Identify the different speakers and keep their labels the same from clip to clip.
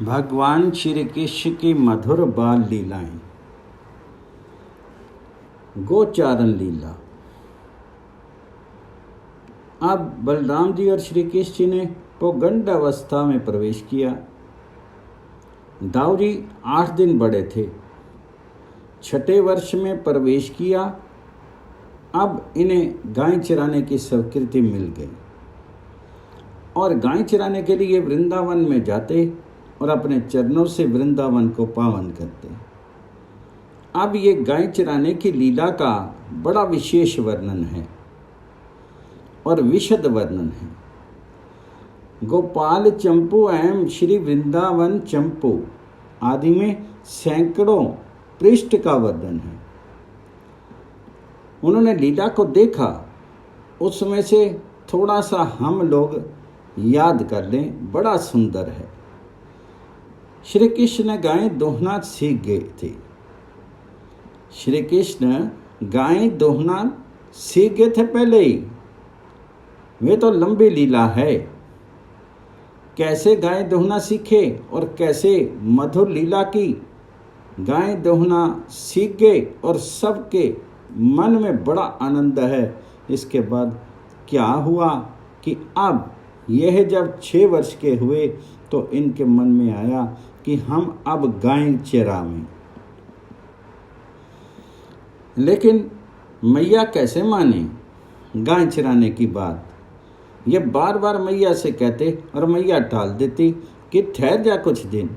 Speaker 1: भगवान श्री कृष्ण की मधुर बाल लीलाएं। गोचारण लीला। अब बलराम जी और श्री कृष्ण जी ने पौगंड अवस्था में प्रवेश किया। दाऊ जी 8 दिन बड़े थे, 6ठे वर्ष में प्रवेश किया। अब इन्हें गाय चराने की स्वीकृति मिल गई और गाय चराने के लिए वृंदावन में जाते और अपने चरणों से वृंदावन को पावन करते। अब ये गाय चराने की लीला का बड़ा विशेष वर्णन है और विशद वर्णन है। गोपाल चंपू एवं श्री वृंदावन चंपू आदि में सैकड़ों पृष्ठ का वर्णन है। उन्होंने लीला को देखा, उसमें से थोड़ा सा हम लोग याद कर लें, बड़ा सुंदर है। श्री कृष्ण गाय दोहना सीख गए थे। श्री कृष्ण गाय दोहना सीख गए थे पहले ही। वे तो लंबी लीला है। कैसे गाय दोहना सीखे और कैसे मधुर लीला की। गाय दोहना सीख गए और सबके मन में बड़ा आनंद है। इसके बाद क्या हुआ कि अब यह जब 6 वर्ष के हुए तो इनके मन में आया कि हम अब गाय चरावें। लेकिन मैया कैसे माने गाय चराने की बात। ये बार बार मैया से कहते और मैया टाल देती कि ठहर जा कुछ दिन।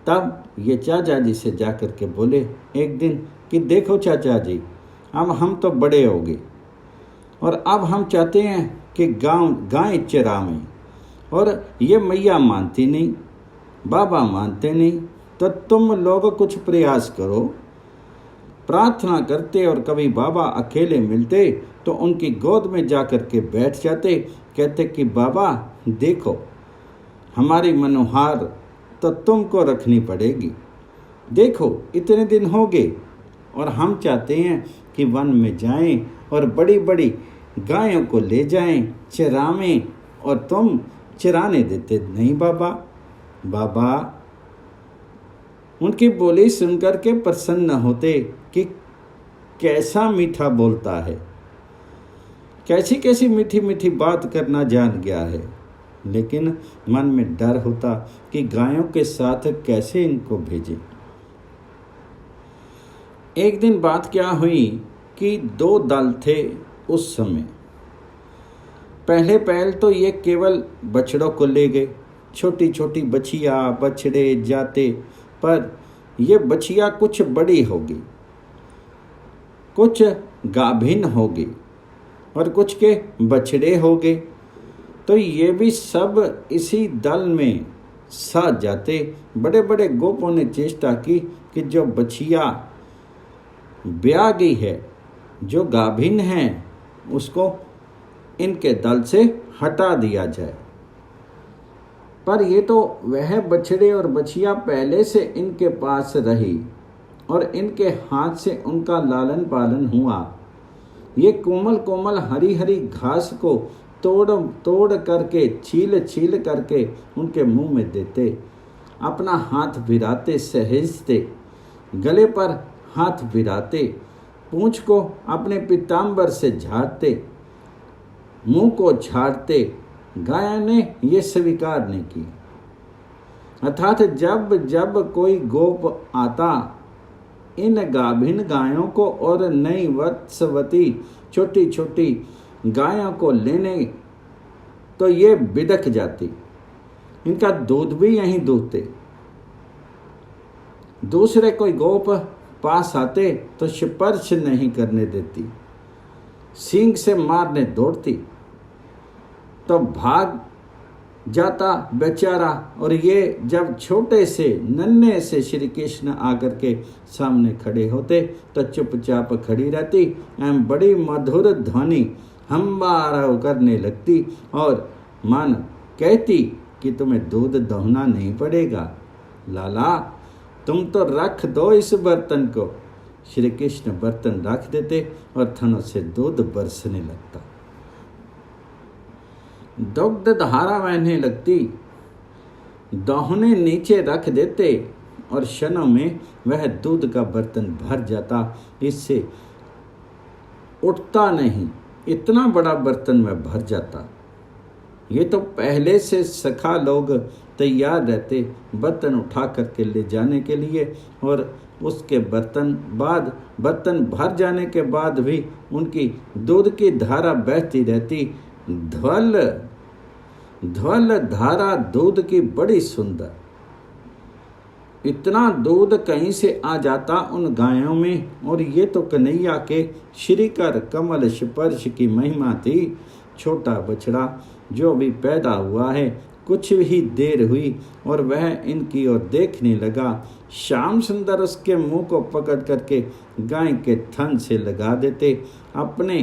Speaker 1: तब ये चाचा जी से जाकर के बोले एक दिन कि देखो चाचा जी, अब हम तो बड़े हो गए और अब हम चाहते हैं कि गाय चरावें। और ये मैया मानती नहीं, बाबा मानते नहीं, तो तुम लोग कुछ प्रयास करो। प्रार्थना करते और कभी बाबा अकेले मिलते तो उनकी गोद में जाकर के बैठ जाते, कहते कि बाबा देखो हमारी मनोहार तो तुमको रखनी पड़ेगी। देखो इतने दिन हो गए और हम चाहते हैं कि वन में जाएं और बड़ी बड़ी गायों को ले जाएं, चरावें, और तुम चराने देते नहीं बाबा। बाबा उनकी बोली सुनकर के प्रसन्न होते कि कैसा मीठा बोलता है, कैसी कैसी मीठी मीठी बात करना जान गया है। लेकिन मन में डर होता कि गायों के साथ कैसे इनको भेजें। एक दिन बात क्या हुई कि 2 दल थे उस समय। पहले तो ये केवल बछड़ों को ले गए। छोटी छोटी बछिया बछड़े जाते, पर ये बछिया कुछ बड़ी होगी, कुछ गाभिन होगी और कुछ के बछड़े हो गए। तो ये भी सब इसी दल में साथ जाते। बड़े बड़े गोपों ने चेष्टा की कि जो बछिया ब्याह गई है, जो गाभिन है, उसको इनके दल से हटा दिया जाए। पर ये तो वह बछड़े और बछिया पहले से इनके पास रही और इनके हाथ से उनका लालन पालन हुआ। ये कोमल कोमल हरी हरी घास को तोड़ करके छील करके उनके मुंह में देते, अपना हाथ भिराते, सहेजते, गले पर हाथ भिराते, पूंछ को अपने पीतांबर से झाड़ते, मुंह को झाड़ते। गाय ने ये स्वीकार नहीं की। अर्थात जब जब कोई गोप आता इन गाभिन गायों को और नई वत्सवती छोटी छोटी गायों को लेने, तो ये बिदक जाती। इनका दूध भी यहीं दूहते। दूसरे कोई गोप पास आते तो स्पर्श नहीं करने देती, सींग से मारने दौड़ती। तो भाग जाता बेचारा। और ये जब छोटे से नन्हे से श्री कृष्ण आकर के सामने खड़े होते तो चुपचाप खड़ी रहती एवं बड़ी मधुर ध्वनि हम्बाराव करने लगती और मन कहती कि तुम्हें दूध दोहना नहीं पड़ेगा, लाला तुम तो रख दो इस बर्तन को। श्री कृष्ण बर्तन रख देते और थनों से दूध बरसने लगता, दुग्ध धारा बहने लगती। दाहिने नीचे रख देते और क्षणों में वह दूध का बर्तन भर जाता। इससे उठता नहीं, इतना बड़ा बर्तन में भर जाता। ये तो पहले से सखा लोग तैयार रहते बर्तन उठा करके ले जाने के लिए, और उसके बर्तन भर जाने के बाद भी उनकी दूध की धारा बहती रहती। ध्वल ध्वल धारा दूध की बड़ी सुंदर। इतना दूध कहीं से आ जाता उन गायों में, और ये तो कन्हैया के श्रीकर कमल स्पर्श की महिमा थी। छोटा बछड़ा जो भी पैदा हुआ है, कुछ ही देर हुई और वह इनकी ओर देखने लगा। श्याम सुंदर उसके मुंह को पकड़ करके गाय के थन से लगा देते। अपने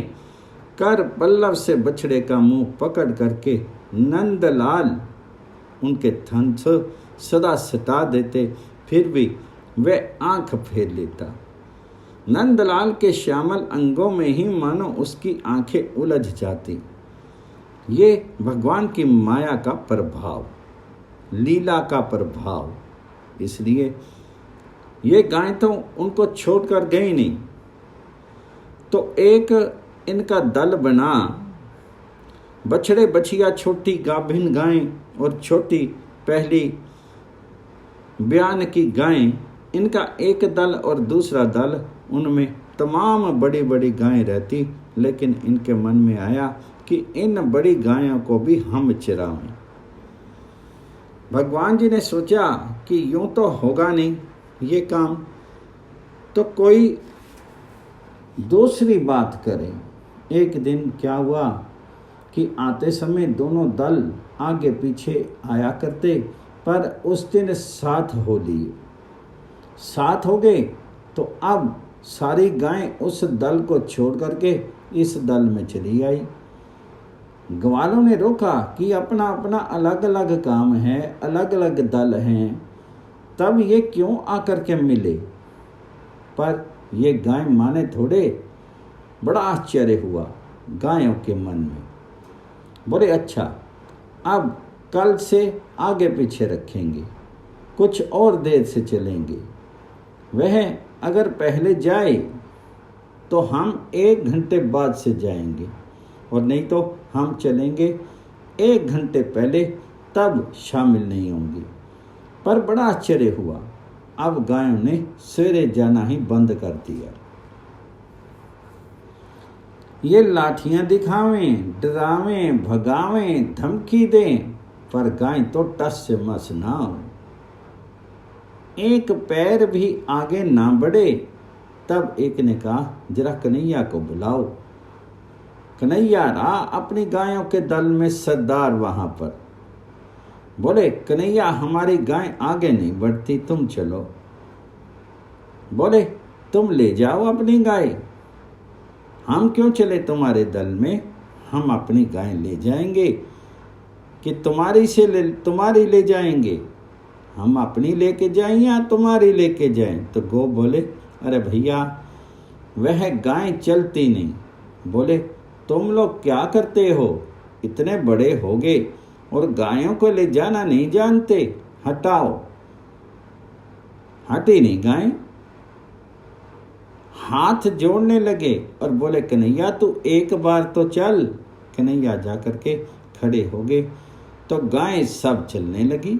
Speaker 1: कर पल्लव से बछड़े का मुंह पकड़ करके नंदलाल उनके थन से सदा सटा देते, फिर भी वह आंख फेर लेता। नंदलाल के श्यामल अंगों में ही मानो उसकी आंखें उलझ जाती। ये भगवान की माया का प्रभाव, लीला का प्रभाव। इसलिए ये गाय तो उनको छोड़कर गई नहीं, तो एक इनका दल बना। बछड़े बछिया, छोटी गाभिन गाय और छोटी पहली ब्यान की गाय, इनका एक दल और दूसरा दल, उनमें तमाम बड़ी बड़ी गायें रहती। लेकिन इनके मन में आया कि इन बड़ी गायों को भी हम चराएं। भगवान जी ने सोचा कि यूं तो होगा नहीं ये काम, तो कोई दूसरी बात करें। एक दिन क्या हुआ कि आते समय दोनों दल आगे पीछे आया करते, पर उस दिन साथ हो लिए, साथ हो गए। तो अब सारी गायें उस दल को छोड़ करके इस दल में चली आई। ग्वालों ने रोका कि अपना अपना अलग अलग काम है, अलग अलग दल हैं, तब ये क्यों आकर के मिले। पर ये गाय माने थोड़े। बड़ा आश्चर्य हुआ गायों के मन में। बोले अच्छा, अब कल से आगे पीछे रखेंगे, कुछ और देर से चलेंगे। वह अगर पहले जाए तो हम 1 घंटे बाद से जाएंगे, और नहीं तो हम चलेंगे 1 घंटे पहले, तब शामिल नहीं होंगी। पर बड़ा आश्चर्य हुआ, अब गायों ने सवेरे जाना ही बंद कर दिया। ये लाठियां दिखावें, डरावें, भगावें, धमकी दें, पर गाय तो टस से मस ना हो, एक पैर भी आगे ना बढ़े। तब एक ने कहा, जरा कन्हैया को बुलाओ। कन्हैया रहा अपनी गायों के दल में सरदार वहां पर। बोले कन्हैया, हमारी गाय आगे नहीं बढ़ती, तुम चलो। बोले तुम ले जाओ अपनी गाय, हम क्यों चले तुम्हारे दल में, हम अपनी गाय ले जाएंगे कि तुम्हारी ले जाएंगे, हम अपनी लेके जाएं या तुम्हारी लेके जाएं। तो गो बोले अरे भैया, वह गाय चलती नहीं। बोले तुम लोग क्या करते हो, इतने बड़े हो गए और गायों को ले जाना नहीं जानते, हटाओ। हटी नहीं गाय, हाथ जोड़ने लगे और बोले कन्हैया तू एक बार तो चल। कन्हैया जा करके खड़े हो गए तो गाय सब चलने लगी।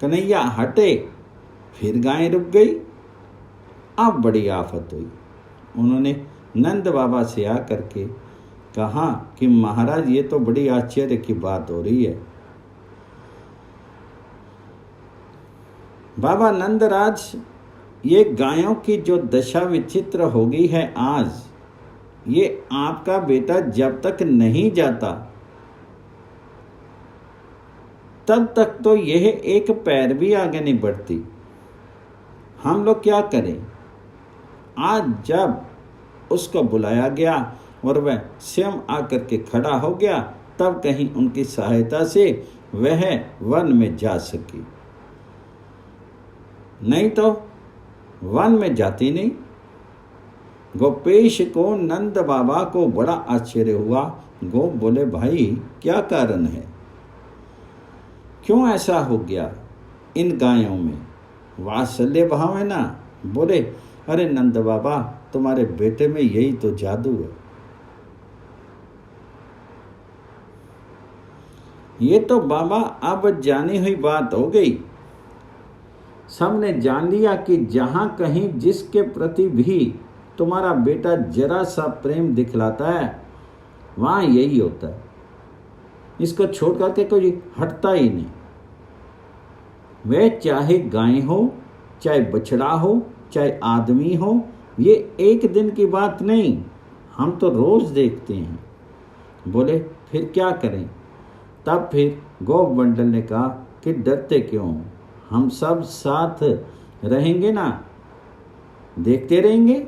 Speaker 1: कन्हैया हटे, फिर गाय रुक गई। अब बड़ी आफत हुई। उन्होंने नंद बाबा से आकर के कहा कि महाराज, ये तो बड़ी आश्चर्य की बात हो रही है। बाबा नंदराज, ये गायों की जो दशा विचित्र हो गई है आज, ये आपका बेटा जब तक नहीं जाता तब तक तो यह एक पैर भी आगे नहीं बढ़ती। हम लोग क्या करें। आज जब उसको बुलाया गया और वह स्वयं आकर के खड़ा हो गया, तब कहीं उनकी सहायता से वह वन में जा सकी, नहीं तो वन में जाती नहीं। गोपेश को नंद बाबा को बड़ा आश्चर्य हुआ। गो बोले भाई क्या कारण है। क्यों ऐसा हो गया इन गायों में? वात्सल्य भाव है ना। बोले, अरे नंद बाबा, तुम्हारे बेटे में यही तो जादू है। ये तो बाबा अब जानी हुई बात हो गई। सबने जान लिया कि जहां कहीं जिसके प्रति भी तुम्हारा बेटा जरा सा प्रेम दिखलाता है, वहां यही होता है। इसको छोड़ करके कोई हटता ही नहीं। वह चाहे गाय हो, चाहे बछड़ा हो, चाहे आदमी हो, ये एक दिन की बात नहीं, हम तो रोज देखते हैं। बोले, फिर क्या करें? तब फिर गोप मंडल ने कहा कि डरते क्यों, हम सब साथ रहेंगे ना, देखते रहेंगे,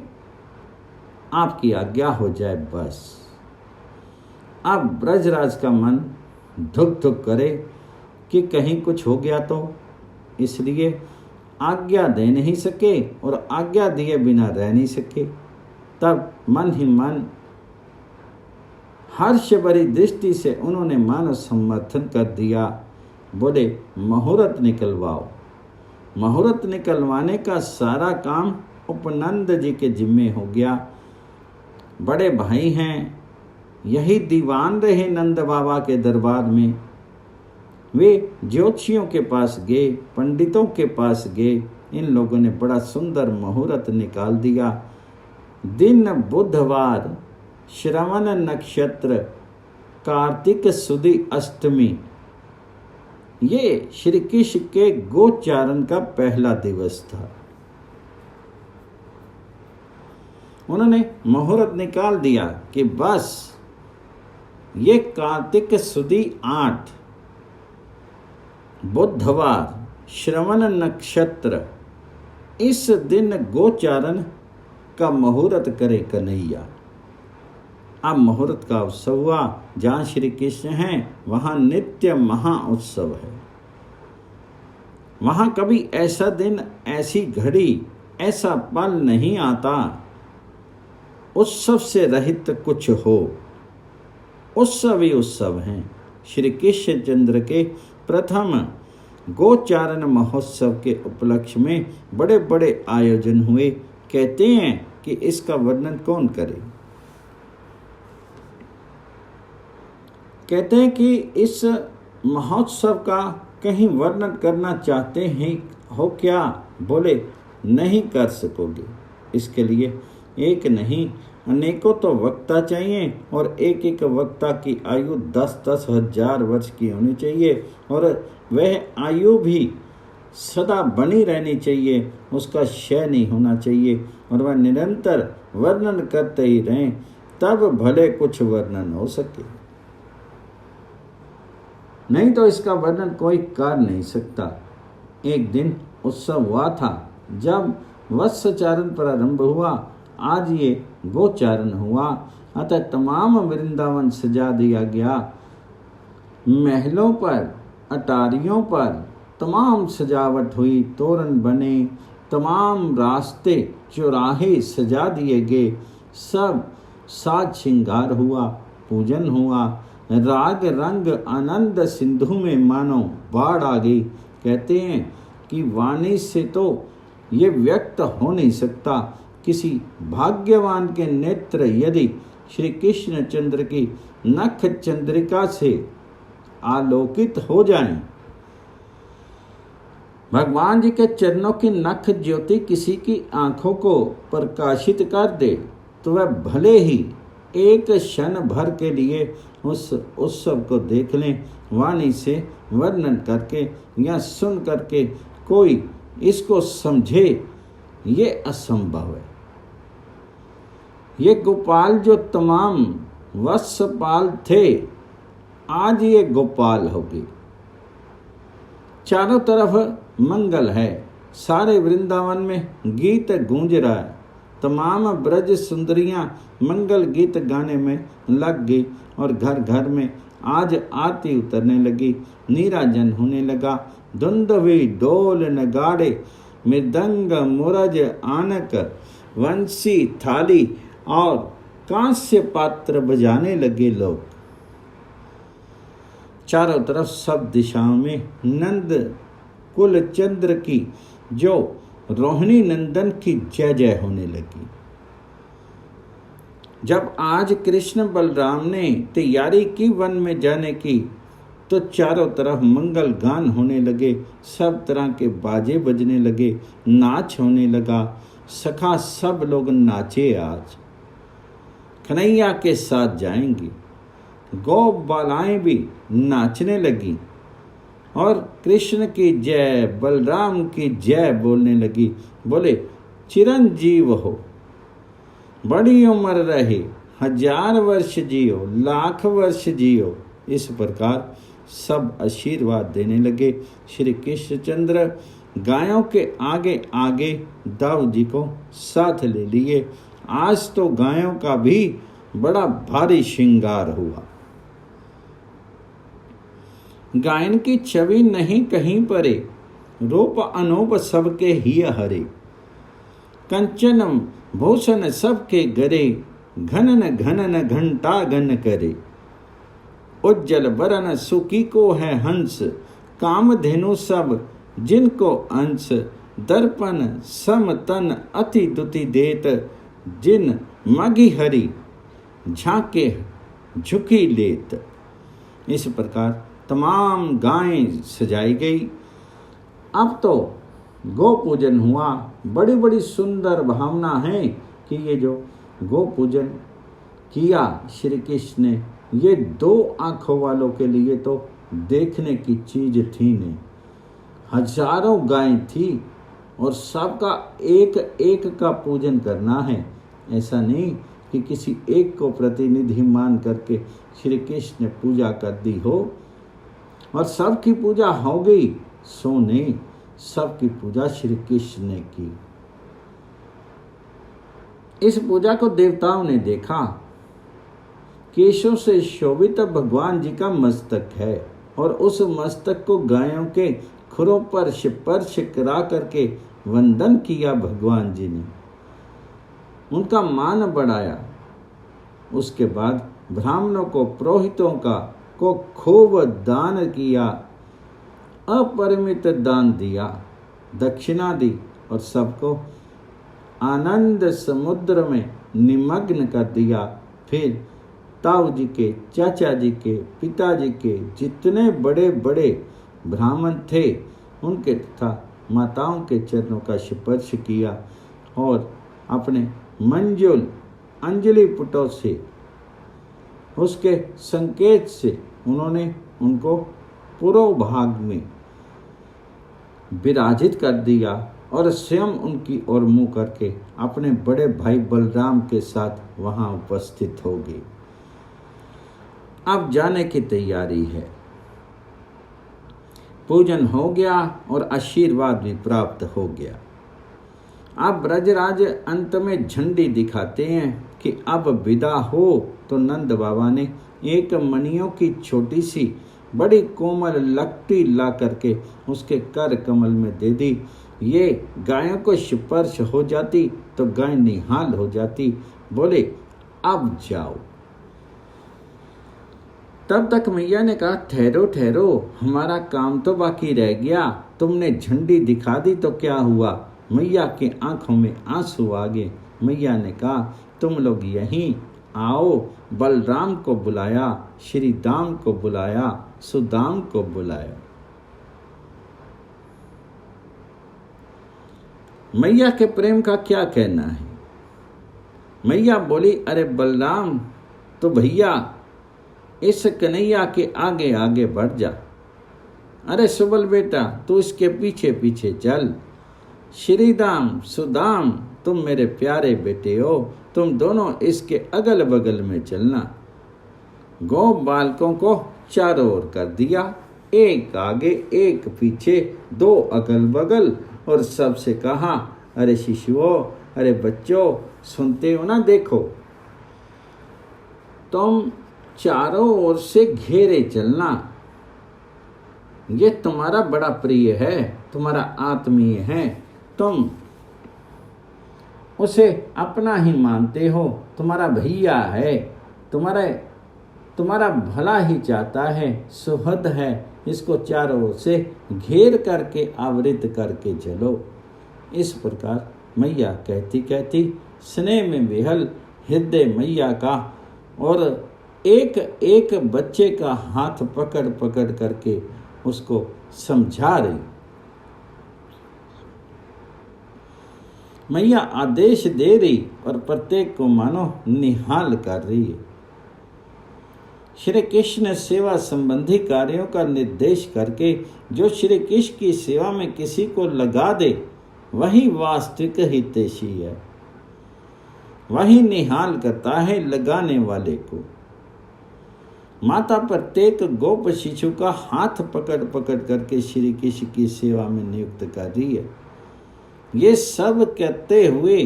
Speaker 1: आपकी आज्ञा हो जाए बस। अब ब्रजराज का मन धुक धुक करे कि कहीं कुछ हो गया तो, इसलिए आज्ञा दे नहीं सके और आज्ञा दिए बिना रह नहीं सके। तब मन ही मन हर्ष भरी दृष्टि से उन्होंने मानव समर्थन कर दिया। बोले, मुहूर्त निकलवाओ। मुहूर्त निकलवाने का सारा काम उपनंद जी के जिम्मे हो गया। बड़े भाई हैं, यही दीवान रहे नंद बाबा के दरबार में। वे ज्योतिषियों के पास गए, पंडितों के पास गए। इन लोगों ने बड़ा सुंदर मुहूर्त निकाल दिया। दिन बुधवार, श्रवण नक्षत्र, कार्तिक सुदी अष्टमी। ये श्री कृष्ण के गोचारण का पहला दिवस था। उन्होंने मुहूर्त निकाल दिया कि बस ये कार्तिक सुदी 8, बुधवार, श्रवण नक्षत्र, इस दिन गोचारण का मुहूर्त करे कन्हैया। अब मुहूर्त का उत्सव हुआ। जहाँ श्री कृष्ण हैं वहाँ नित्य महा उत्सव है। वहाँ कभी ऐसा दिन, ऐसी घड़ी, ऐसा पल नहीं आता उत्सव से रहित कुछ हो। उत्सव ही उत्सव हैं। श्री कृष्ण चंद्र के प्रथम गोचारण महोत्सव के उपलक्ष्य में बड़े बड़े आयोजन हुए। कहते हैं कि इसका वर्णन कौन करे। कहते हैं कि इस महोत्सव का कहीं वर्णन करना चाहते हैं हो क्या? बोले, नहीं कर सकोगे। इसके लिए एक नहीं अनेकों तो वक्ता चाहिए और एक एक वक्ता की आयु 10-10 हजार वर्ष की होनी चाहिए और वह आयु भी सदा बनी रहनी चाहिए, उसका क्षय नहीं होना चाहिए और वह निरंतर वर्णन करते ही रहें, तब भले कुछ वर्णन हो सके। नहीं तो इसका वर्णन कोई कर नहीं सकता। एक दिन उत्सव हुआ था जब वत्सचारण प्रारंभ हुआ। आज ये गोचारण हुआ, अतः तमाम वृंदावन सजा दिया गया। महलों पर, अटारियों पर तमाम सजावट हुई, तोरण बने, तमाम रास्ते चौराहे सजा दिए गए, सब साज श्रृंगार हुआ, पूजन हुआ। राग रंग आनंद सिंधु में मानो बाढ़ आ गई। कहते हैं कि वाणी से तो ये व्यक्त हो नहीं सकता। किसी भाग्यवान के नेत्र यदि श्री कृष्ण चंद्र की नख चंद्रिका से आलोकित हो जाएं, भगवान जी के चरणों की नख ज्योति किसी की आंखों को प्रकाशित कर दे, तो वह भले ही एक क्षण भर के लिए उस उत्सव को देख लें। वाणी से वर्णन करके या सुन करके कोई इसको समझे, ये असंभव है। ये गोपाल जो तमाम वत्सपाल थे, आज ये गोपाल हो गए। चारों तरफ मंगल है, सारे वृंदावन में गीत गूंज रहा है। तमाम ब्रज सुंदरियां मंगल गीत गाने में लग गई और घर घर में आज आरती उतरने लगी, नीराजन होने लगा। धुंधवी ढोल नगाड़े, मृदंग मुरज आनक, वंशी थाली और कांस्य पात्र बजाने लगे लोग। चारों तरफ सब दिशाओं में नंद कुल चंद्र की जो रोहिणी नंदन की जय जय होने लगी। जब आज कृष्ण बलराम ने तैयारी की वन में जाने की, तो चारों तरफ मंगल गान होने लगे, सब तरह के बाजे बजने लगे, नाच होने लगा। सखा सब लोग नाचे, आज कन्हैया के साथ जाएंगी। गौ बालाएं भी नाचने लगी और कृष्ण की जय, बलराम की जय बोलने लगी। बोले, चिरंजीव हो, बड़ी उम्र रहे, 1000 वर्ष जियो, लाख वर्ष जियो। इस प्रकार सब आशीर्वाद देने लगे। श्री कृष्णचंद्र गायों के आगे आगे दाऊ जी को साथ ले लिए। आज तो गायों का भी बड़ा भारी श्रृंगार हुआ। गायन की छवि नहीं कहीं परे, रूप अनूप सबके ही हरे। कंचन भूषण सबके गरे, घनन घनन घंटा घन करे। उज्जल बरन सुखी को है हंस, कामधेनु सब जिनको अंश। दर्पण समतन अति दुति देत, जिन मगी हरि झांके झुकी लेत। इस प्रकार तमाम गायें सजाई गई। अब तो गौ पूजन हुआ। बड़ी बड़ी सुंदर भावना है कि ये जो गौ पूजन किया श्री कृष्ण ने, ये 2 आंखों वालों के लिए तो देखने की चीज थी नहीं। हजारों गायें थी और सबका एक एक का पूजन करना है। ऐसा नहीं कि किसी एक को प्रतिनिधि मान करके श्री कृष्ण ने पूजा कर दी हो और सबकी पूजा हो गई, सो नहीं, सबकी पूजा श्री कृष्ण ने की। इस पूजा को देवताओं ने देखा। केशों से शोभित भगवान जी का मस्तक है और उस मस्तक को गायों के खुरों पर स्पर्श करा करके वंदन किया भगवान जी ने, उनका मान बढ़ाया। उसके बाद ब्राह्मणों को, पुरोहितों को खूब दान किया, अपरिमित दान दिया, दक्षिणा दी और सबको आनंद समुद्र में निमग्न कर दिया। फिर ताऊ जी के, चाचा जी के, पिताजी के जितने बड़े बड़े ब्राह्मण थे उनके तथा माताओं के चरणों का स्पर्श किया और अपने मंजुल अंजलि पुटों से, उसके संकेत से उन्होंने उनको पूर्व भाग में विराजित कर दिया और स्वयं उनकी ओर मुंह करके अपने बड़े भाई बलराम के साथ वहां उपस्थित हो गए। अब जाने की तैयारी है। पूजन हो गया और आशीर्वाद भी प्राप्त हो गया। अब ब्रजराज अंत में झंडी दिखाते हैं कि अब विदा हो, तो नंद बाबा ने एक मणियों की छोटी सी बड़ी कोमल लकड़ी ला करके उसके कर कमल में दे दी। ये गायों को स्पर्श हो जाती तो गाय निहाल हो जाती। बोले, अब जाओ। तब तक मैया ने कहा, ठहरो ठहरो, हमारा काम तो बाकी रह गया। तुमने झंडी दिखा दी तो क्या हुआ? मैया की आंखों में आंसू आ गए। मैया ने कहा, तुम लोग यहीं आओ। बलराम को बुलाया, श्री दाम को बुलाया, सुदाम को बुलाया। मैया के प्रेम का क्या कहना है? मैया बोली, अरे बलराम तो भैया इस कन्हैया के आगे आगे बढ़ जा। अरे सुबल बेटा तू इसके पीछे पीछे चल। श्रीदाम सुदाम तुम मेरे प्यारे बेटे हो, तुम दोनों इसके अगल बगल में चलना। गौ बालकों को चारों ओर कर दिया, एक आगे एक पीछे, 2 अगल बगल, और सबसे कहा, अरे शिशुओं, अरे बच्चों, सुनते हो ना? देखो, तुम चारों ओर से घेरे चलना। ये तुम्हारा बड़ा प्रिय है, तुम्हारा आत्मीय है, तुम उसे अपना ही मानते हो, तुम्हारा भैया है, तुम्हारे तुम्हारा भला ही चाहता है, सुहद है, इसको चारों ओर से घेर करके आवृत करके चलो। इस प्रकार मैया कहती कहती स्नेह में विहल हृदय मैया का और एक एक बच्चे का हाथ पकड़ पकड़ करके उसको समझा रही। मैया आदेश दे रही और प्रत्येक को मानो निहाल कर रही है। श्री कृष्ण सेवा संबंधी कार्यों का निर्देश करके जो श्री कृष्ण की सेवा में किसी को लगा दे वही वास्तविक हितैषी है, वही निहाल करता है लगाने वाले को। माता प्रत्येक गोप शिशु का हाथ पकड़ पकड़ करके श्री कृष्ण की सेवा में नियुक्त कर रही है। ये सब कहते हुए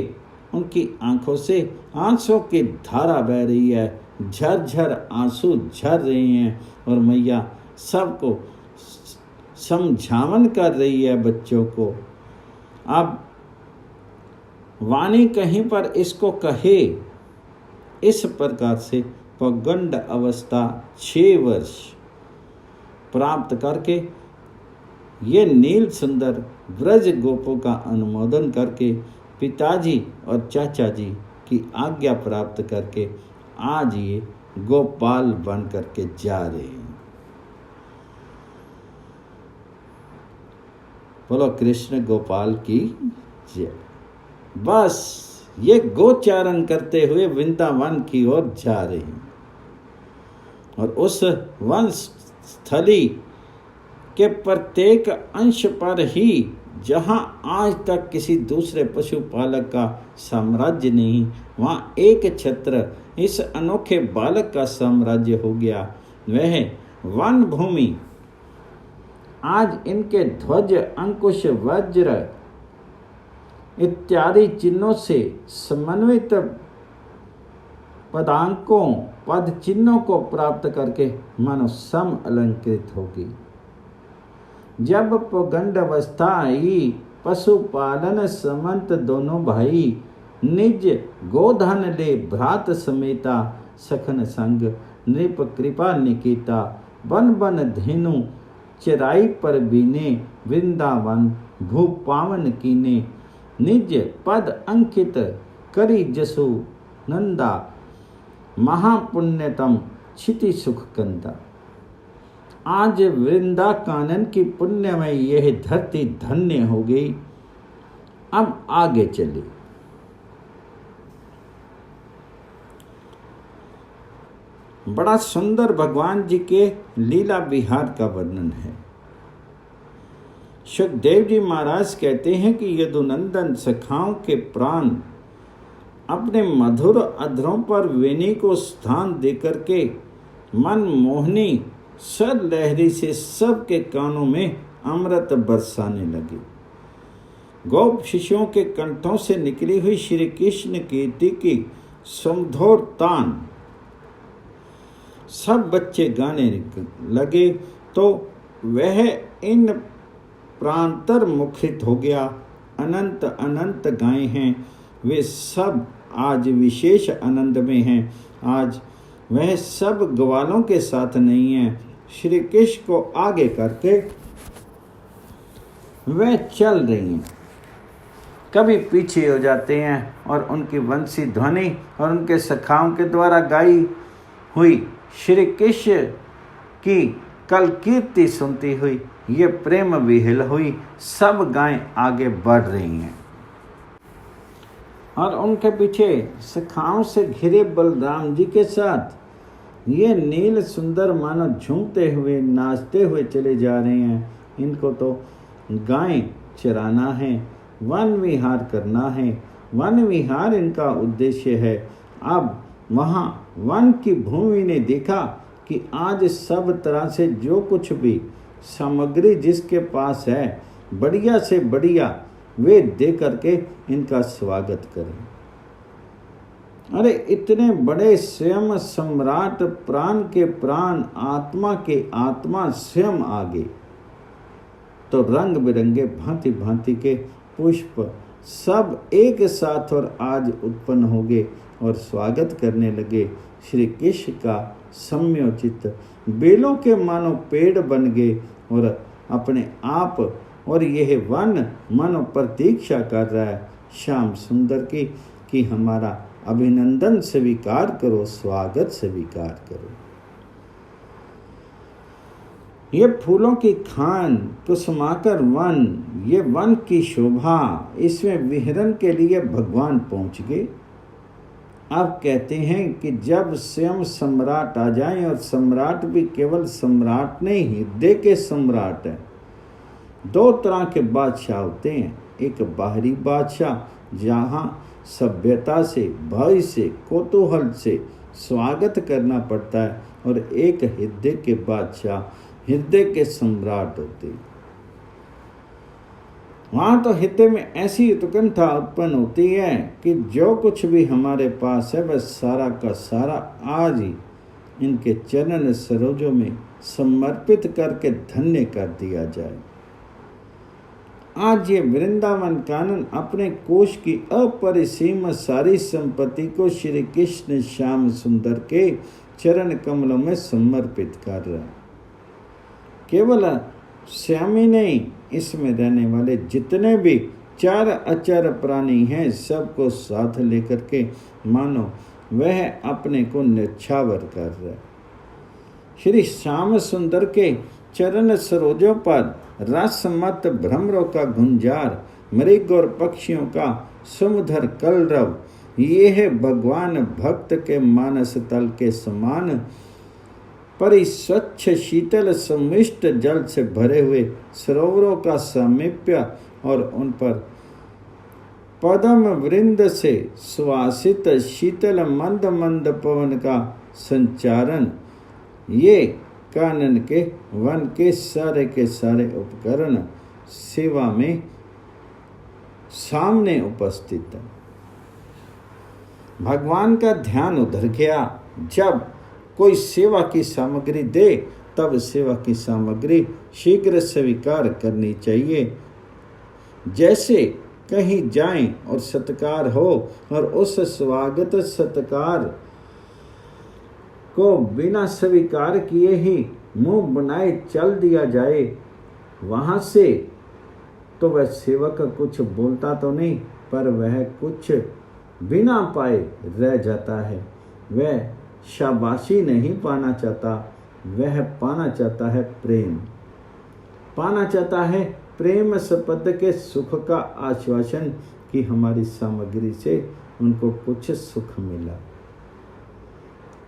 Speaker 1: उनकी आंखों से आंसू की धारा बह रही है, झरझर आंसू झर रहे हैं और मैया सबको समझावन कर रही है बच्चों को। अब वाणी कहीं पर इसको कहे, इस प्रकार से पगंड अवस्था 6 वर्ष प्राप्त करके ये नील सुंदर व्रज गोपों का अनुमोदन करके पिताजी और चाचा जी की आज्ञा प्राप्त करके आज ये गोपाल बन करके जा रहे हैं। बोलो कृष्ण गोपाल की जय। बस ये गोचारण करते हुए वृंदावन की ओर जा रहे हैं और उस वन स्थली के प्रत्येक अंश पर ही जहां आज तक किसी दूसरे पशुपालक का साम्राज्य नहीं, वहां एक छत्र इस अनोखे बालक का साम्राज्य हो गया। वह वन भूमि आज इनके ध्वज, अंकुश, वज्र इत्यादि चिन्हों से समन्वित पदांकों, पद चिन्हों को प्राप्त करके मानो सम अलंकृत होगी। जब पगंड अवस्था आई, पशुपालन समंत दोनों भाई निज गोधन ले भ्रात समेता, सखन संग नृप कृपा निकेता, बन बन धेनु चराई पर बीने, वृंदावन भू पावन कीने, निज पद अंकित करी जसु नंदा, महापुण्यतम क्षिति सुख कंदा। आज वृंदा कानन की पुण्य में यह धरती धन्य हो गई। अब आगे चले। बड़ा सुंदर भगवान जी के लीला विहार का वर्णन है। सुखदेव जी महाराज कहते हैं कि यदुनंदन सखाओं के प्राण अपने मधुर अधरों पर वेणी को स्थान देकर के मन मोहनी सर लहरी से सबके कानों में अमृत बरसाने लगे। गोप शिष्यों के कंठों से निकली हुई श्री कृष्ण कीर्ति की सुमधुर तान सब बच्चे गाने लगे तो वह इन प्रांतर मुखरित हो गया। अनंत अनंत गाय हैं, वे सब आज विशेष आनंद में हैं। आज वह सब ग्वालों के साथ नहीं है। श्री कृष्ण को आगे करके वह चल रही हैं, कभी पीछे हो जाते हैं और उनकी वंशी ध्वनि और उनके सखाओं के द्वारा गाई हुई श्री कृष्ण की कल कीर्ति सुनती हुई ये प्रेम विहिल हुई सब गायें आगे बढ़ रही हैं और उनके पीछे सखाओं से घिरे बलराम जी के साथ ये नील सुंदर मानो झूमते हुए नाचते हुए चले जा रहे हैं। इनको तो गायें चराना है, वन विहार करना है, वन विहार इनका उद्देश्य है। अब वहाँ वन की भूमि ने देखा कि आज सब तरह से जो कुछ भी सामग्री जिसके पास है बढ़िया से बढ़िया वे दे करके इनका स्वागत करें। अरे इतने बड़े स्वयं सम्राट, प्राण के प्राण, आत्मा के आत्मा स्वयं आगे, तो रंग बिरंगे भांति भांति के पुष्प सब एक साथ और आज उत्पन्न हो गए। और स्वागत करने लगे। श्री कृष्ण का सम्योचित बेलों के मानो पेड़ बन गए और अपने आप, और यह वन मानो प्रतीक्षा कर रहा है श्याम सुंदर की कि हमारा अभिनंदन स्वीकार करो, स्वागत स्वीकार करो। ये फूलों की खान, कुसुमाकर वन, ये वन की शोभा, इसमें विहरण के लिए भगवान पहुंच गए। अब कहते हैं कि जब स्वयं सम्राट आ जाएं, और सम्राट भी केवल सम्राट नहीं, हृदय के सम्राट हैं। दो तरह के बादशाह होते हैं, एक बाहरी बादशाह जहाँ सभ्यता से, भय से, कौतूहल से स्वागत करना पड़ता है, और एक हृदय के बादशाह, हृदय के सम्राट होते हैं। वहाँ तो हृदय में ऐसी उत्कंठा उत्पन्न होती है कि जो कुछ भी हमारे पास है वह सारा का सारा आज ही इनके चरण सरोजों में समर्पित करके धन्य कर दिया जाए। आज ये वृंदावन कानन अपने कोष की अपरिसीम सारी संपत्ति को श्री कृष्ण श्याम सुंदर के चरण कमलों में समर्पित कर रहा है। केवल श्याम ही नहीं, इसमें रहने वाले जितने भी चार अचर प्राणी हैं सबको साथ लेकर के मानो वह अपने को न्यौछावर कर रहा है। श्री श्याम सुंदर के चरण सरोजों पर रसमत भ्रमरों का गुंजार, मृग और पक्षियों का सुमधुर कलरव, ये है भगवान भक्त के मानस तल के समान परिस्वच्छ शीतल समिष्ट जल से भरे हुए सरोवरों का सामीप्य, और उन पर पद्म वृंद से सुवासित शीतल मंद मंद पवन का संचारण, ये कानन के वन के सारे उपकरण सेवा में सामने उपस्थित है। भगवान का ध्यान उधर गया। जब कोई सेवा की सामग्री दे तब सेवा की सामग्री शीघ्र स्वीकार करनी चाहिए। जैसे कहीं जाएं और सत्कार हो और उस स्वागत सत्कार को बिना स्वीकार किए ही मुंह बनाए चल दिया जाए, वहां से तो वह सेवक कुछ बोलता तो नहीं, पर वह कुछ बिना पाए रह जाता है। वह शाबाशी नहीं पाना चाहता, वह पाना चाहता है प्रेम, पाना चाहता है प्रेम संपद के सुख का आश्वासन कि हमारी सामग्री से उनको कुछ सुख मिला।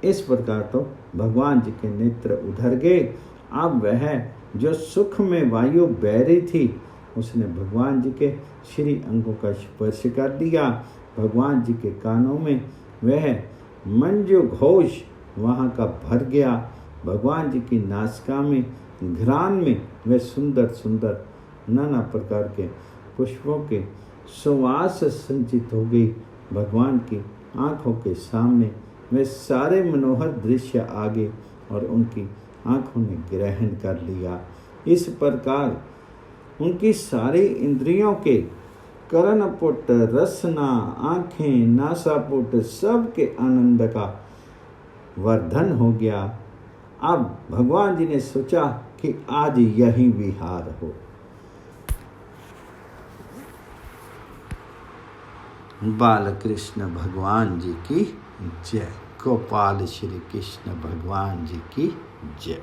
Speaker 1: इस प्रकार तो भगवान जी के नेत्र उधर गए। अब वह जो सुख में वायु बह रही थी, उसने भगवान जी के श्री अंगों का स्पर्श कर दिया। भगवान जी के कानों में वह मंजू घोष वहाँ का भर गया। भगवान जी की नासिका में, घ्राण में वह सुंदर सुंदर नाना प्रकार के पुष्पों के सुवास संचित हो गई। भगवान की आँखों के सामने वे सारे मनोहर दृश्य आ गए और उनकी आँखों ने ग्रहण कर लिया। इस प्रकार उनकी सारी इंद्रियों के कर्णपुट, रसना, आँखें, नासापुट सब के आनंद का वर्धन हो गया। अब भगवान जी ने सोचा कि आज यही विहार हो। बाल कृष्ण भगवान जी की जय। गोपाल श्री कृष्ण भगवान जी की जय।